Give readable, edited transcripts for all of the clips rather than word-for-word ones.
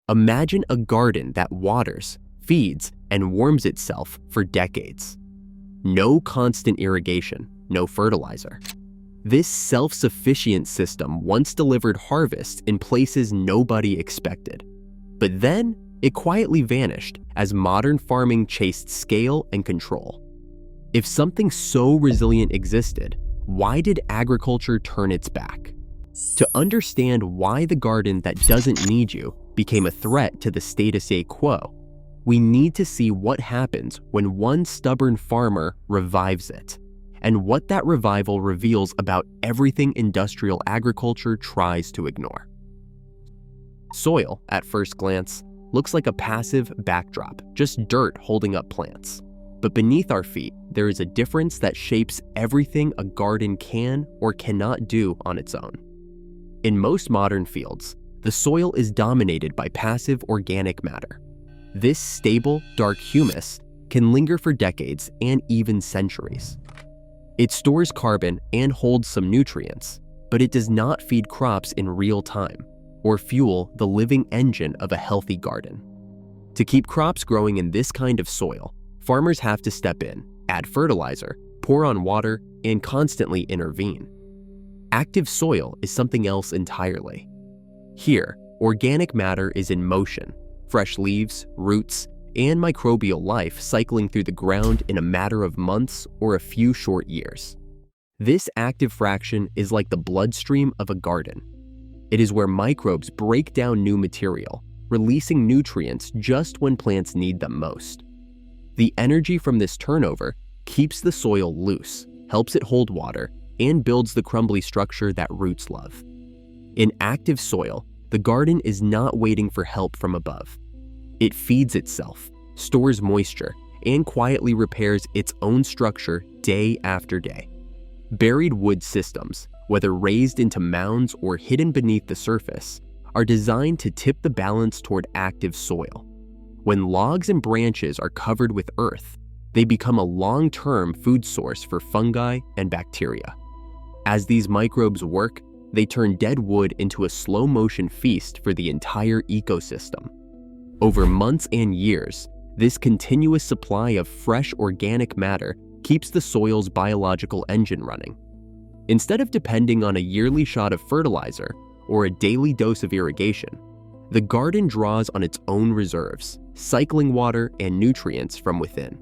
Imagine a garden that waters, feeds, and warms itself for decades. No constant irrigation, no fertilizer. This self-sufficient system once delivered harvests in places nobody expected. But then, it quietly vanished as modern farming chased scale and control. If something so resilient existed, why did agriculture turn its back? To understand why the garden that doesn't need you became a threat to the status quo, we need to see what happens when one stubborn farmer revives it, and what that revival reveals about everything industrial agriculture tries to ignore. Soil, at first glance, looks like a passive backdrop, just dirt holding up plants. But beneath our feet, there is a difference that shapes everything a garden can or cannot do on its own. In most modern fields, the soil is dominated by passive organic matter. This stable, dark humus can linger for decades and even centuries. It stores carbon and holds some nutrients, but it does not feed crops in real time or fuel the living engine of a healthy garden. To keep crops growing in this kind of soil, farmers have to step in, add fertilizer, pour on water, and constantly intervene. Active soil is something else entirely. Here, organic matter is in motion, fresh leaves, roots, and microbial life cycling through the ground in a matter of months or a few short years. This active fraction is like the bloodstream of a garden. It is where microbes break down new material, releasing nutrients just when plants need them most. The energy from this turnover keeps the soil loose, helps it hold water, and builds the crumbly structure that roots love. In active soil, the garden is not waiting for help from above. It feeds itself, stores moisture, and quietly repairs its own structure day after day. Buried wood systems, whether raised into mounds or hidden beneath the surface, are designed to tip the balance toward active soil. When logs and branches are covered with earth, they become a long-term food source for fungi and bacteria. As these microbes work, they turn dead wood into a slow-motion feast for the entire ecosystem. Over months and years, this continuous supply of fresh organic matter keeps the soil's biological engine running. Instead of depending on a yearly shot of fertilizer or a daily dose of irrigation, the garden draws on its own reserves, cycling water and nutrients from within.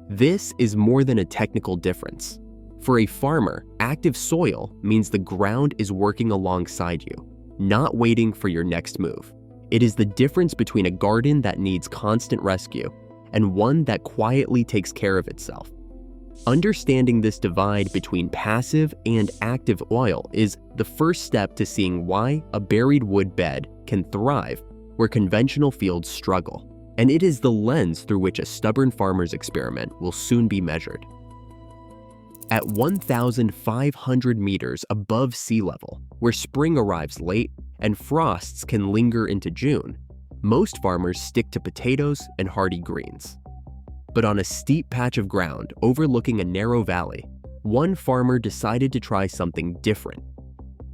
This is more than a technical difference. For a farmer, active soil means the ground is working alongside you, not waiting for your next move. It is the difference between a garden that needs constant rescue and one that quietly takes care of itself. Understanding this divide between passive and active oil is the first step to seeing why a buried wood bed can thrive where conventional fields struggle, and it is the lens through which a stubborn farmer's experiment will soon be measured. At 1,500 meters above sea level, where spring arrives late and frosts can linger into June, most farmers stick to potatoes and hardy greens. But on a steep patch of ground overlooking a narrow valley, one farmer decided to try something different.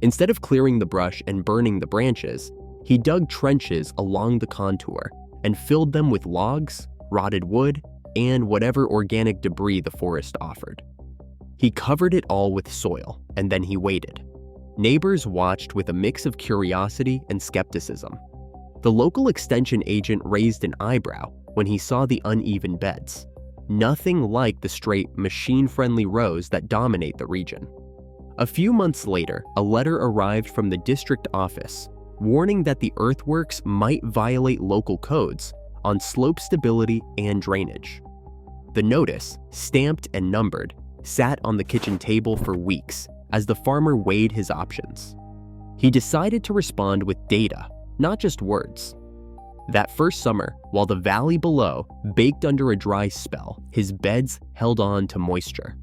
Instead of clearing the brush and burning the branches, he dug trenches along the contour and filled them with logs, rotted wood, and whatever organic debris the forest offered. He covered it all with soil, and then he waited. Neighbors watched with a mix of curiosity and skepticism. The local extension agent raised an eyebrow when he saw the uneven beds. Nothing like the straight, machine-friendly rows that dominate the region. A few months later, a letter arrived from the district office, warning that the earthworks might violate local codes on slope stability and drainage. The notice, stamped and numbered, sat on the kitchen table for weeks as the farmer weighed his options. He decided to respond with data, not just words. That first summer, while the valley below baked under a dry spell, his beds held on to moisture.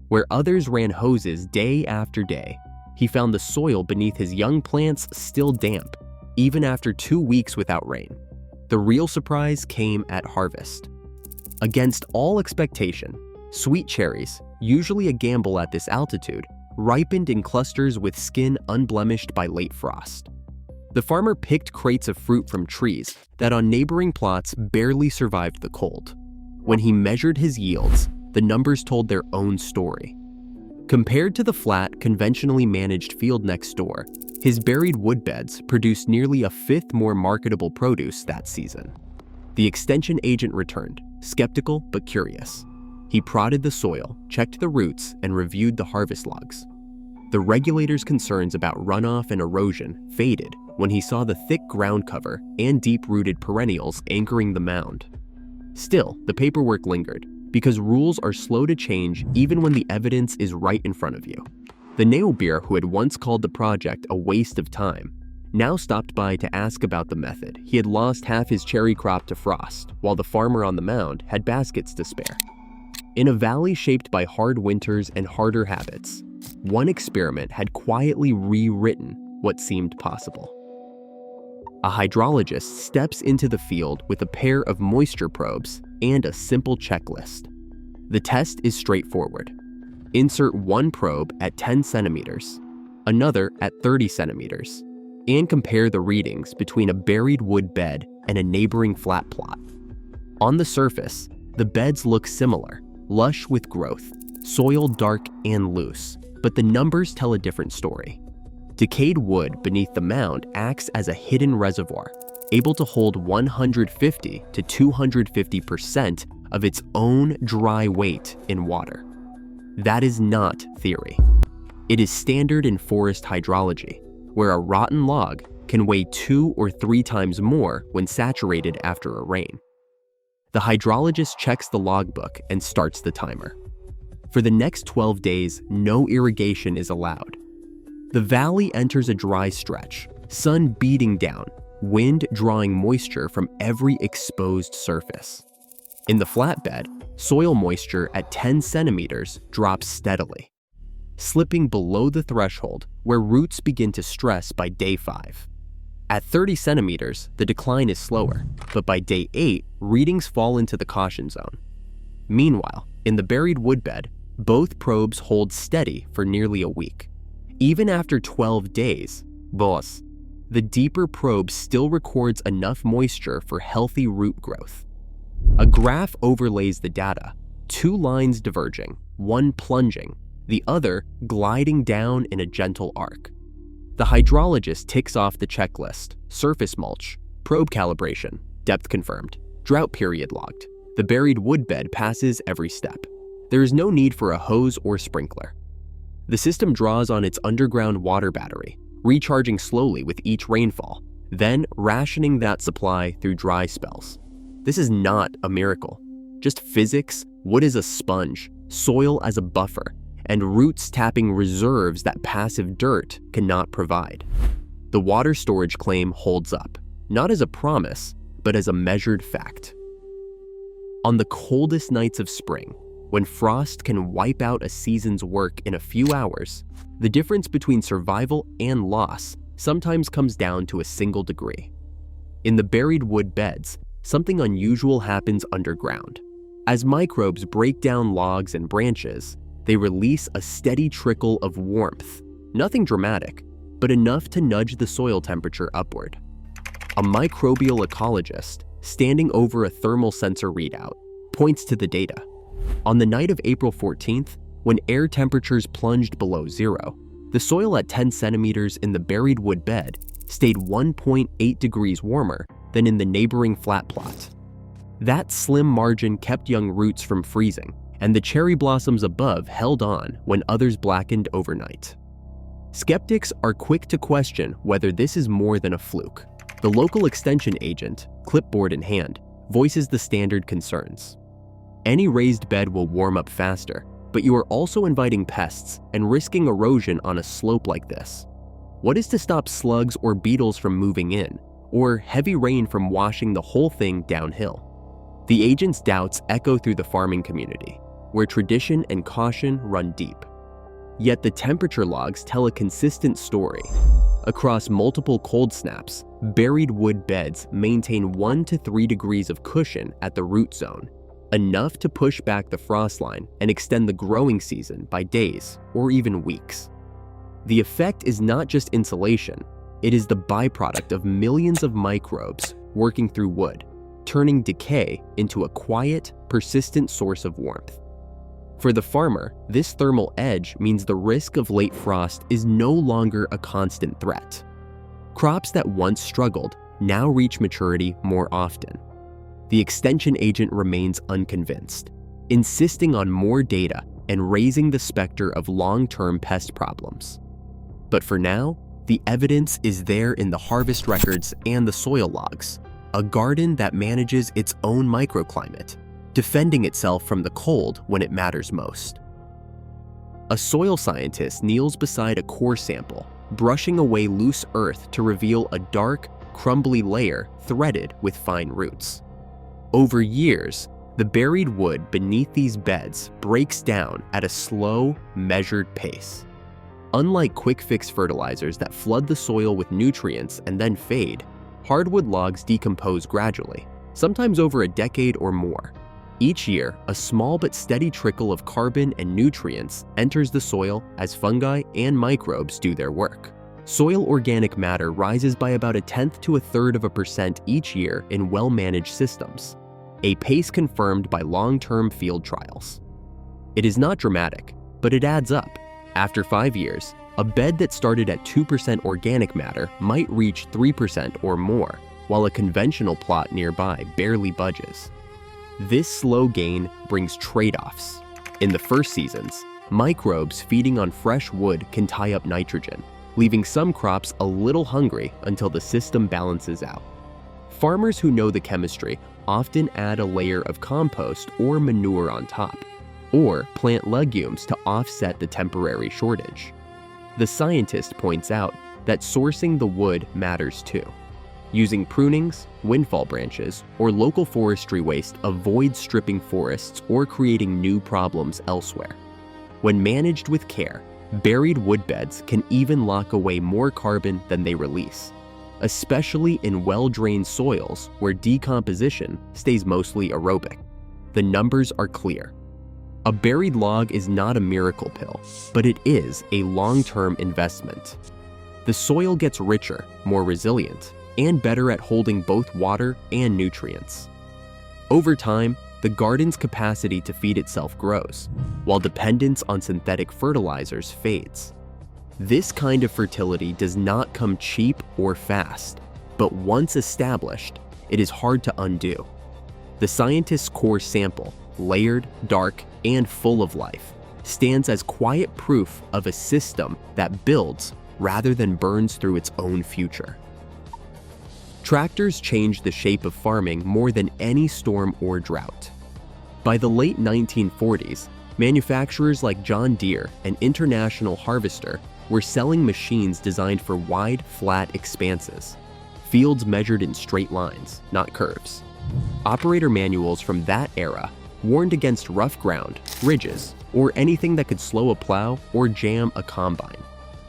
Where others ran hoses day after day, he found the soil beneath his young plants still damp, even after 2 weeks without rain. The real surprise came at harvest. Against all expectation, sweet cherries, usually a gamble at this altitude, ripened in clusters with skin unblemished by late frost. The farmer picked crates of fruit from trees that on neighboring plots barely survived the cold. When he measured his yields, the numbers told their own story. Compared to the flat, conventionally managed field next door, his buried wood beds produced nearly a fifth more marketable produce that season. The extension agent returned, skeptical but curious. He prodded the soil, checked the roots, and reviewed the harvest logs. The regulator's concerns about runoff and erosion faded when he saw the thick ground cover and deep-rooted perennials anchoring the mound. Still, the paperwork lingered, because rules are slow to change even when the evidence is right in front of you. The nailbeer who had once called the project a waste of time now stopped by to ask about the method. He had lost half his cherry crop to frost, while the farmer on the mound had baskets to spare. In a valley shaped by hard winters and harder habits, one experiment had quietly rewritten what seemed possible. A hydrologist steps into the field with a pair of moisture probes and a simple checklist. The test is straightforward. Insert one probe at 10 centimeters, another at 30 centimeters, and compare the readings between a buried wood bed and a neighboring flat plot. On the surface, the beds look similar, lush with growth, soil dark and loose, but the numbers tell a different story. Decayed wood beneath the mound acts as a hidden reservoir, able to hold 150 to 250% of its own dry weight in water. That is not theory. It is standard in forest hydrology, where a rotten log can weigh 2 or 3 times more when saturated after a rain. The hydrologist checks the logbook and starts the timer. For the next 12 days, no irrigation is allowed. The valley enters a dry stretch, sun beating down, wind drawing moisture from every exposed surface. In the flatbed, soil moisture at 10 centimeters drops steadily, slipping below the threshold where roots begin to stress by day 5. At 30 centimeters, the decline is slower, but by day 8, readings fall into the caution zone. Meanwhile, in the buried woodbed, both probes hold steady for nearly a week. Even after 12 days, the deeper probe still records enough moisture for healthy root growth. A graph overlays the data, 2 lines diverging, one plunging, the other gliding down in a gentle arc. The hydrologist ticks off the checklist: surface mulch, probe calibration, depth confirmed, drought period logged. The buried woodbed passes every step. There is no need for a hose or sprinkler. The system draws on its underground water battery, recharging slowly with each rainfall, then rationing that supply through dry spells. This is not a miracle, just physics. Wood is a sponge, soil as a buffer, and roots tapping reserves that passive dirt cannot provide. The water storage claim holds up, not as a promise, but as a measured fact. On the coldest nights of spring, when frost can wipe out a season's work in a few hours, the difference between survival and loss sometimes comes down to a single degree. In the buried wood beds, something unusual happens underground. As microbes break down logs and branches, they release a steady trickle of warmth. Nothing dramatic, but enough to nudge the soil temperature upward. A microbial ecologist, standing over a thermal sensor readout, points to the data. On the night of April 14th, when air temperatures plunged below zero, the soil at 10 centimeters in the buried wood bed stayed 1.8 degrees warmer than in the neighboring flat plot. That slim margin kept young roots from freezing, and the cherry blossoms above held on when others blackened overnight. Skeptics are quick to question whether this is more than a fluke. The local extension agent, clipboard in hand, voices the standard concerns. Any raised bed will warm up faster, but you are also inviting pests and risking erosion on a slope like this. What is to stop slugs or beetles from moving in, or heavy rain from washing the whole thing downhill? The agent's doubts echo through the farming community, where tradition and caution run deep. Yet the temperature logs tell a consistent story. Across multiple cold snaps, buried wood beds maintain 1 to 3 degrees of cushion at the root zone, enough to push back the frost line and extend the growing season by days or even weeks. The effect is not just insulation, It is the byproduct of millions of microbes working through wood, turning decay into a quiet, persistent source of warmth. For the farmer, this thermal edge means the risk of late frost is no longer a constant threat. Crops that once struggled now reach maturity more often. The extension agent remains unconvinced, insisting on more data and raising the specter of long-term pest problems. But for now, the evidence is there in the harvest records and the soil logs, a garden that manages its own microclimate, defending itself from the cold when it matters most. A soil scientist kneels beside a core sample, brushing away loose earth to reveal a dark, crumbly layer threaded with fine roots. Over years, the buried wood beneath these beds breaks down at a slow, measured pace. Unlike quick-fix fertilizers that flood the soil with nutrients and then fade, hardwood logs decompose gradually, sometimes over a decade or more. Each year, a small but steady trickle of carbon and nutrients enters the soil as fungi and microbes do their work. Soil organic matter rises by about 1/10 to 1/3% each year in well-managed systems, a pace confirmed by long-term field trials. It is not dramatic, but it adds up. After 5 years, a bed that started at 2% organic matter might reach 3% or more, while a conventional plot nearby barely budges. This slow gain brings trade-offs. In the first seasons, microbes feeding on fresh wood can tie up nitrogen, leaving some crops a little hungry until the system balances out. Farmers who know the chemistry often add a layer of compost or manure on top, or plant legumes to offset the temporary shortage. The scientist points out that sourcing the wood matters too. Using prunings, windfall branches, or local forestry waste avoids stripping forests or creating new problems elsewhere. When managed with care, buried wood beds can even lock away more carbon than they release, especially in well-drained soils where decomposition stays mostly aerobic. The numbers are clear. A buried log is not a miracle pill, but it is a long-term investment. The soil gets richer, more resilient, and better at holding both water and nutrients. Over time, the garden's capacity to feed itself grows, while dependence on synthetic fertilizers fades. This kind of fertility does not come cheap or fast, but once established, it is hard to undo. The scientist's core sample, layered, dark, and full of life, stands as quiet proof of a system that builds rather than burns through its own future. Tractors changed the shape of farming more than any storm or drought. By the late 1940s, manufacturers like John Deere and International Harvester were selling machines designed for wide, flat expanses, fields measured in straight lines, not curves. Operator manuals from that era warned against rough ground, ridges, or anything that could slow a plow or jam a combine.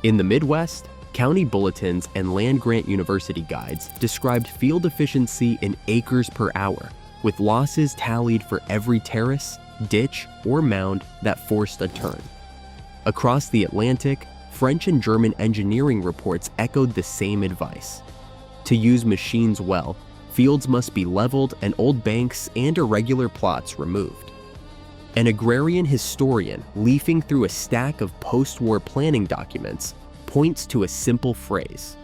In the Midwest, county bulletins and land-grant university guides described field efficiency in acres per hour, with losses tallied for every terrace, ditch, or mound that forced a turn. Across the Atlantic, French and German engineering reports echoed the same advice. To use machines well, fields must be leveled and old banks and irregular plots removed. An agrarian historian leafing through a stack of post-war planning documents points to a simple phrase: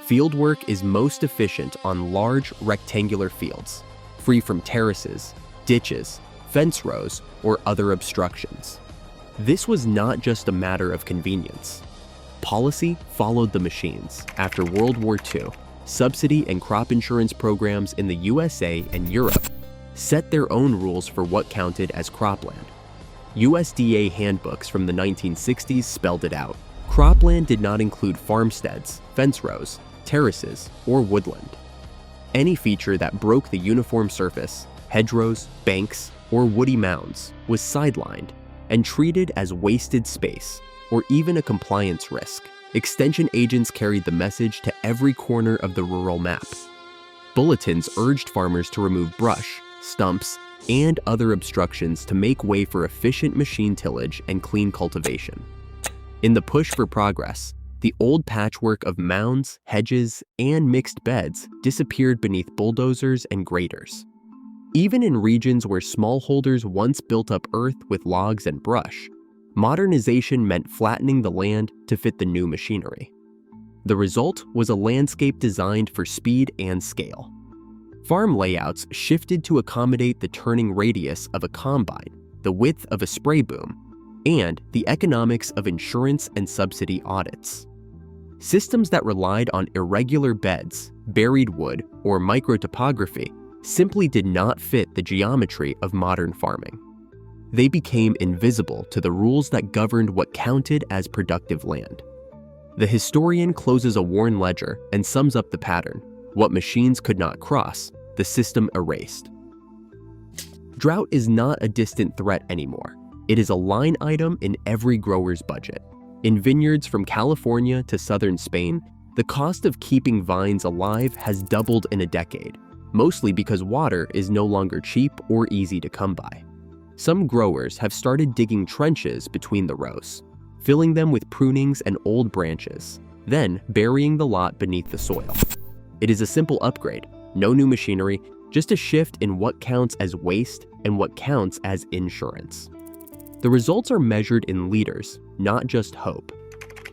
fieldwork is most efficient on large rectangular fields, free from terraces, ditches, fence rows, or other obstructions. This was not just a matter of convenience. Policy followed the machines. After World War II, subsidy and crop insurance programs in the USA and Europe set their own rules for what counted as cropland. USDA handbooks from the 1960s spelled it out. Cropland did not include farmsteads, fence rows, terraces, or woodland. Any feature that broke the uniform surface, hedgerows, banks, or woody mounds, was sidelined and treated as wasted space or even a compliance risk. Extension agents carried the message to every corner of the rural map. Bulletins urged farmers to remove brush, stumps, and other obstructions to make way for efficient machine tillage and clean cultivation. In the push for progress, The old patchwork of mounds, hedges, and mixed beds disappeared beneath bulldozers and graders. Even in regions where smallholders once built up earth with logs and brush, modernization meant flattening the land to fit the new machinery. The result was a landscape designed for speed and scale. Farm layouts shifted to accommodate the turning radius of a combine, the width of a spray boom, and the economics of insurance and subsidy audits. Systems that relied on irregular beds, buried wood, or microtopography simply did not fit the geometry of modern farming. They became invisible to the rules that governed what counted as productive land. The historian closes a worn ledger and sums up the pattern. What machines could not cross, the system erased. Drought is not a distant threat anymore. It is a line item in every grower's budget. In vineyards from California to southern Spain, the cost of keeping vines alive has doubled in a decade, mostly because water is no longer cheap or easy to come by. Some growers have started digging trenches between the rows, filling them with prunings and old branches, then burying the lot beneath the soil. It is a simple upgrade, no new machinery, just a shift in what counts as waste and what counts as insurance. The results are measured in liters, not just hope.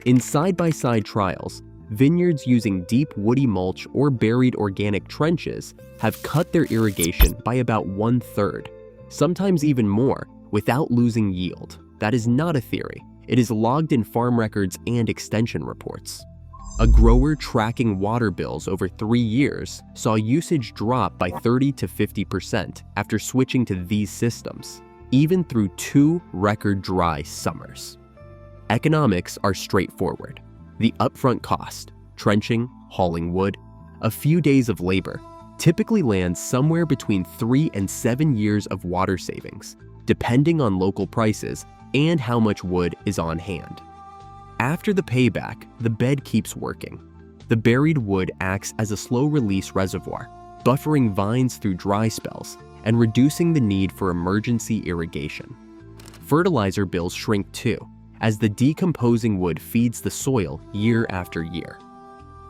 In side-by-side trials, vineyards using deep woody mulch or buried organic trenches have cut their irrigation by about 1/3, sometimes even more, without losing yield. That is not a theory. It is logged in farm records and extension reports. A grower tracking water bills over 3 years saw usage drop by 30 to 50% after switching to these systems, even through 2 record dry summers. Economics are straightforward. The upfront cost, trenching, hauling wood, a few days of labor, typically lands somewhere between 3 and 7 years of water savings, depending on local prices and how much wood is on hand. After the payback, the bed keeps working. The buried wood acts as a slow-release reservoir, buffering vines through dry spells and reducing the need for emergency irrigation. Fertilizer bills shrink too, as the decomposing wood feeds the soil year after year.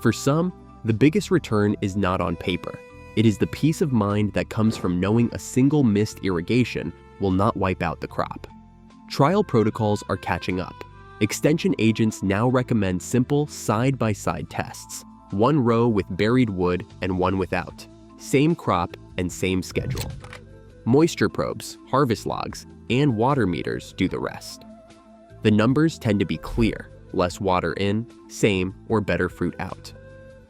For some, the biggest return is not on paper. It is the peace of mind that comes from knowing a single missed irrigation will not wipe out the crop. Trial protocols are catching up. Extension agents now recommend simple side-by-side tests, one row with buried wood and one without, same crop and same schedule. Moisture probes, harvest logs, and water meters do the rest. The numbers tend to be clear, less water in, same or better fruit out.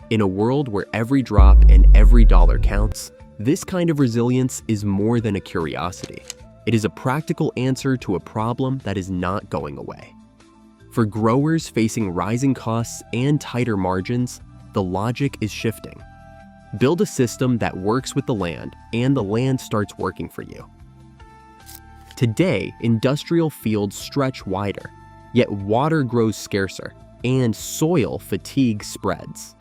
In a world where every drop and every dollar counts, this kind of resilience is more than a curiosity. It is a practical answer to a problem that is not going away. For growers facing rising costs and tighter margins, the logic is shifting. Build a system that works with the land, and the land starts working for you. Today, industrial fields stretch wider, yet water grows scarcer, and soil fatigue spreads.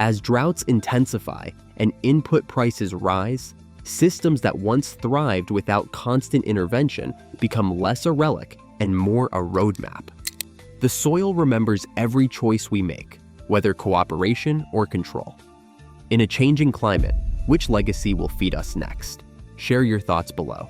As droughts intensify and input prices rise, systems that once thrived without constant intervention become less a relic and more a roadmap. The soil remembers every choice we make, whether cooperation or control. In a changing climate, which legacy will feed us next? Share your thoughts below.